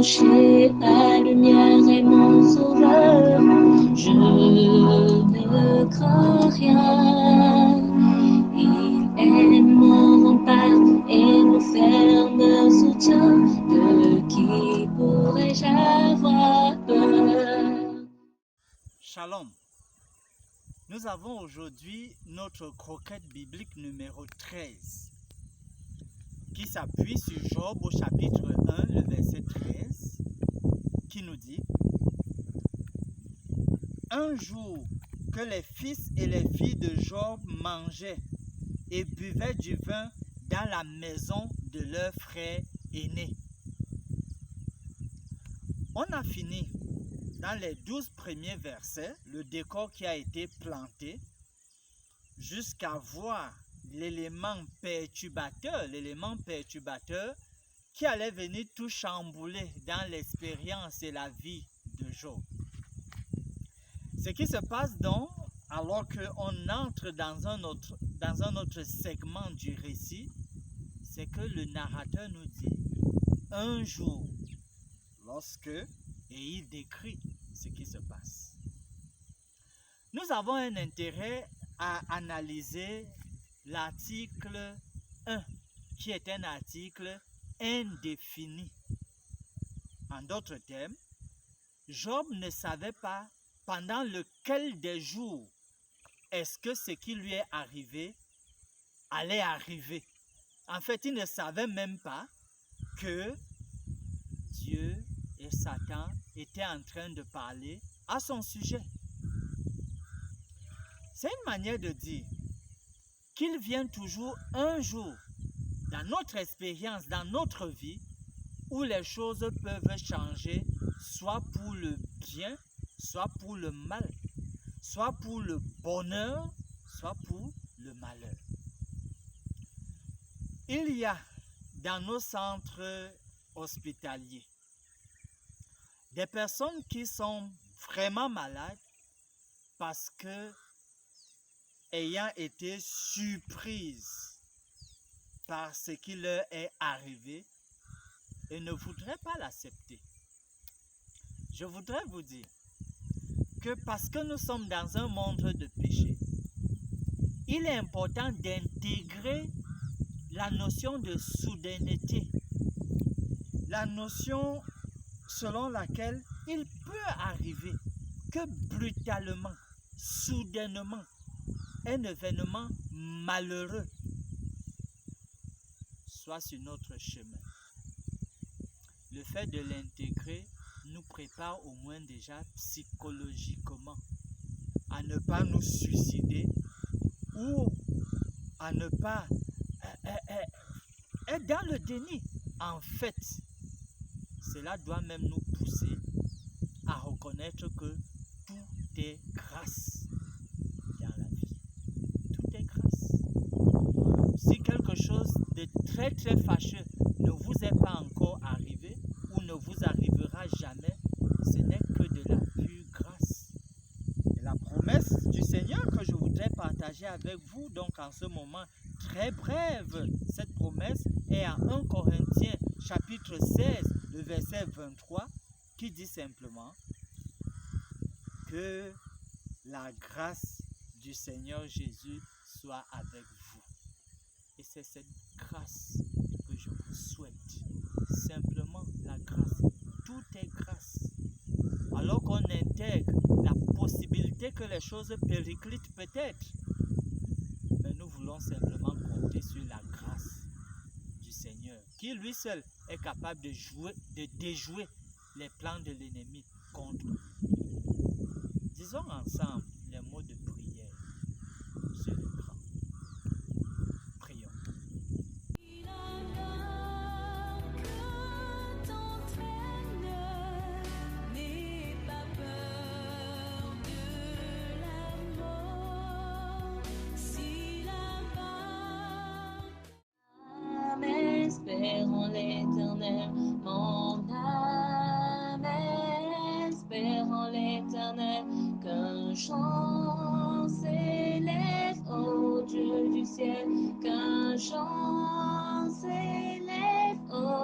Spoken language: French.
approcher, la lumière est mon sauveur. Je ne crains rien. Il est mon rempart et mon ferme soutien. De qui pourrais-je avoir peur? Shalom. Nous avons aujourd'hui notre croquette biblique numéro 13 qui s'appuie sur Job au chapitre 1, le verset 13, qui nous dit: un jour que les fils et les filles de Job mangeaient et buvaient du vin dans la maison de leur frère aîné. On a fini dans les 12 premiers versets, le décor qui a été planté, jusqu'à voir l'élément perturbateur qui allait venir tout chambouler dans l'expérience et la vie de Job. Ce qui se passe donc, alors qu'on entre dans un autre segment du récit, c'est que le narrateur nous dit un jour, et il décrit ce qui se passe. Nous avons un intérêt à analyser l'article 1, qui est un article indéfini. En d'autres termes, Job ne savait pas pendant lequel des jours est-ce que ce qui lui est arrivé allait arriver. En fait, il ne savait même pas que Dieu et Satan étaient en train de parler à son sujet. C'est une manière de dire qu'il vient toujours un jour dans notre expérience, dans notre vie, où les choses peuvent changer, soit pour le bien, soit pour le mal, soit pour le bonheur, soit pour le malheur. Il y a dans nos centres hospitaliers des personnes qui sont vraiment malades parce que, ayant été surprises par ce qui leur est arrivé, et ne voudraient pas l'accepter. Je voudrais vous dire que parce que nous sommes dans un monde de péché, il est important d'intégrer la notion de soudaineté, la notion selon laquelle il peut arriver que brutalement, soudainement, un événement malheureux soit sur notre chemin. Le fait de l'intégrer nous prépare au moins déjà psychologiquement à ne pas nous suicider ou à ne pas être dans le déni. En fait, cela doit même nous pousser à reconnaître que tout est grâce dans la vie. Tout est grâce. Si quelque chose de très très fâcheux ne vous est pas encore arrivé ou ne vous arrivera jamais, ce n'est que de la pure grâce. Et la promesse du Seigneur que je voudrais partager avec vous, donc en ce moment très brève, cette promesse est à 1 Corinthiens chapitre 16, le verset 23, qui dit simplement que la grâce du Seigneur Jésus soit avec vous. Et c'est cette grâce que je vous souhaite. Simplement la grâce. Tout est grâce. Alors qu'on intègre la possibilité que les choses périclitent peut-être, mais nous voulons simplement compter sur la grâce du Seigneur, qui lui seul est capable de déjouer les plans de l'ennemi contre nous. Disons ensemble les mots de prière sur l'écran. Prions. Espérons l'Éternel, mon âme, espérons l'Éternel, qu'un chant s'élève au Dieu du ciel, qu'un chant s'élève au